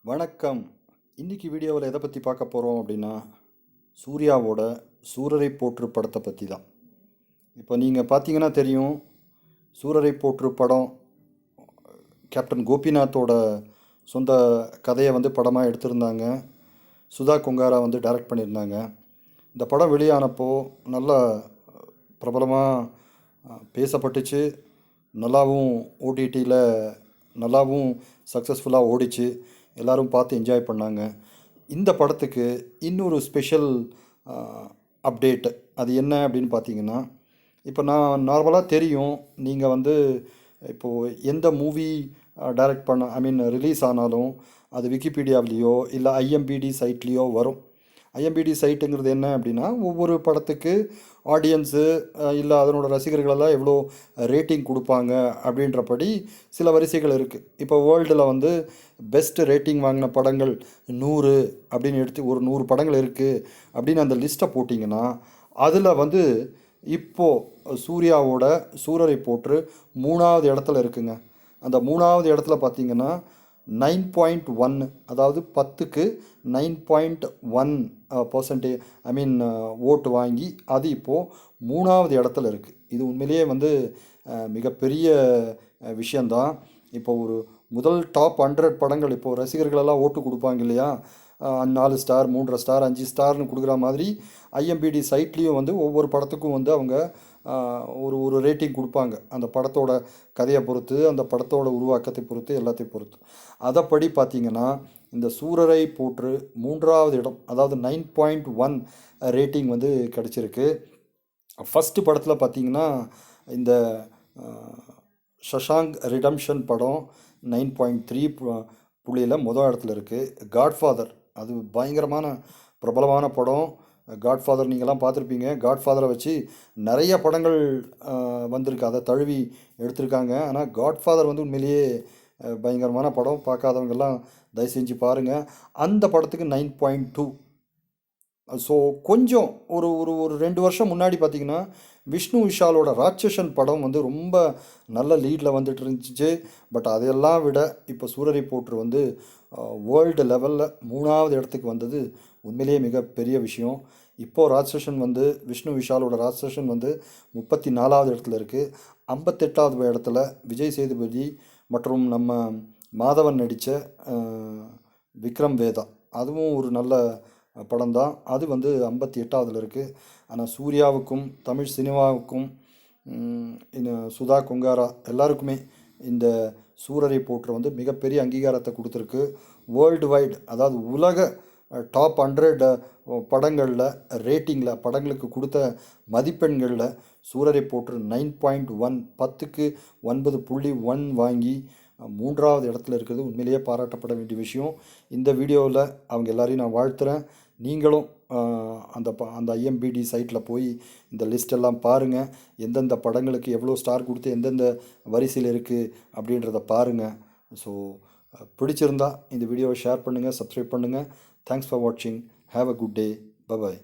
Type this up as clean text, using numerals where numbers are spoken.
வணக்கம். இன்னைக்கு வீடியோவில் எதை பற்றி பார்க்க போகிறோம் அப்படின்னா, சூர்யாவோட சூரரை போற்று படத்தை பற்றி தான். இப்போ நீங்கள் பார்த்தீங்கன்னா தெரியும், சூரரை போற்று படம் கேப்டன் கோபிநாத்தோட சொந்த கதையை படமாக எடுத்திருந்தாங்க. சுதா கொங்காரா டைரக்ட் பண்ணியிருந்தாங்க. இந்த படம் வெளியானப்போ நல்லா பிரபலமாக பேசப்பட்டுச்சு. நல்லாவும் ஓடிடியில் நல்லாவும் சக்ஸஸ்ஃபுல்லாக ஓடிச்சு. எல்லோரும் பார்த்து என்ஜாய் பண்ணாங்க. இந்த படத்துக்கு இன்னொரு ஸ்பெஷல் அப்டேட். அது என்ன அப்படின்னு பார்த்தீங்கன்னா, இப்போ நான் நார்மலாக தெரியும், நீங்கள் இப்போது எந்த மூவி டைரக்ட் பண்ண ரிலீஸ் ஆனாலும் அது விக்கிபீடியாவிலேயோ இல்லை ஐஎம்பிடி சைட்லேயோ வரும். ஐஎம்பிடி சைட்டுங்கிறது என்ன அப்படின்னா, ஒவ்வொரு படத்துக்கு ஆடியன்ஸு இல்லை அதனோட ரசிகர்களெல்லாம் எவ்வளோ ரேட்டிங் கொடுப்பாங்க அப்படின்றபடி சில வரிசைகள் இருக்குது. இப்போ வேர்ல்டில் பெஸ்ட்டு ரேட்டிங் வாங்கின படங்கள் 100 அப்படின்னு எடுத்து ஒரு 100 படங்கள் இருக்குது அப்படின்னு அந்த லிஸ்ட்டை போட்டிங்கன்னா, அதில் இப்போது சூர்யாவோட சூரரை போற்று 3வது இடத்துல இருக்குங்க. அந்த 3வது இடத்துல பார்த்திங்கன்னா 9.1, அதாவது 10க்கு 9.1% ஓட்டு வாங்கி அது இப்போது 3வது இடத்துல இருக்குது. இது உண்மையிலேயே மிகப்பெரிய விஷயந்தான். இப்போ ஒரு முதல் டாப் 100 படங்கள் இப்போது ரசிகர்களெல்லாம் ஓட்டு கொடுப்பாங்க இல்லையா, 4 ஸ்டார் 3 ஸ்டார் 5 ஸ்டார்னு கொடுக்குற மாதிரி ஐஎம்பிடி சைட்லேயும் ஒவ்வொரு படத்துக்கும் அவங்க ஒரு ரேட்டிங் கொடுப்பாங்க. அந்த படத்தோட கதையை பொறுத்து, அந்த படத்தோட உருவாக்கத்தை பொறுத்து, எல்லாத்தையும் பொறுத்து. அதைப்படி பார்த்திங்கன்னா இந்த சூரரை போற்று 3வது இடம், அதாவது 9.1 ரேட்டிங் கிடச்சிருக்கு. ஃபஸ்ட்டு படத்தில் பார்த்திங்கன்னா இந்த ஷஷாங்க் ரிடம்ஷன் படம் 9.3 புள்ளியில் முதல் இடத்துல இருக்குது. காட்ஃபாதர் அது பயங்கரமான பிரபலமான படம். காட்ஃபாதர் நீங்கள்லாம் பார்த்துருப்பீங்க. காட்ஃபாதரை வச்சு நிறைய படங்கள் வந்திருக்கு, அதை தழுவி எடுத்திருக்காங்க. ஆனால் காட்ஃபாதர் உண்மையிலேயே பயங்கரமான படம். பார்க்காதவங்கெல்லாம் தயவு செஞ்சு பாருங்கள். அந்த படத்துக்கு 9.2. ஸோ கொஞ்சம் ஒரு ஒரு ஒரு 2 வருஷம் முன்னாடி பார்த்திங்கன்னா விஷ்ணு விஷாலோட ராட்சசன் படம் ரொம்ப நல்ல லீடில் இருந்துச்சு. பட் அதையெல்லாம் விட இப்போ சூரரை போற்று வேர்ல்டு லெவலில் 3வது இடத்துக்கு வந்தது உண்மையிலேயே மிகப்பெரிய விஷயம். இப்போது ராட்சசன் விஷ்ணு விஷாலோட ராட்சசன் 34வது இடத்துல இருக்குது. 58வது இடத்துல விஜய் சேதுபதி மற்றும் நம்ம மாதவன் நடித்த விக்ரம் வேதா, அதுவும் ஒரு நல்ல படம் தான். அது 58வதுல இருக்குது. ஆனால் சூர்யாவுக்கும் தமிழ் சினிமாவுக்கும் சுதா கொங்காரா எல்லாருக்குமே இந்த சூரரை போற்று மிகப்பெரிய அங்கீகாரத்தை கொடுத்துருக்கு. வேர்ல்டு வைடு, அதாவது உலக டாப் 100 படங்களில் ரேட்டிங்கில் படங்களுக்கு கொடுத்த மதிப்பெண்களில் சூரரை போற்று 9.1, 10க்கு 9.1 வாங்கி 3வது இடத்துல இருக்கிறது உண்மையிலேயே பாராட்டப்பட வேண்டிய விஷயம். இந்த வீடியோவில் அவங்க எல்லாரையும் நான் வாழ்த்துறேன். நீங்களும் அந்த ஐஎம்பிடி சைட்டில் போய் இந்த லிஸ்டெல்லாம் பாருங்கள். எந்தெந்த படங்களுக்கு எவ்வளோ ஸ்டார் கொடுத்து எந்தெந்த வரிசையில் இருக்குது அப்படின்றத பாருங்கள். ஸோ பிடிச்சிருந்தா இந்த வீடியோவை ஷேர் பண்ணுங்கள், சப்ஸ்கிரைப் பண்ணுங்கள். தேங்க்ஸ் ஃபார் வாட்சிங். Have a good day. By.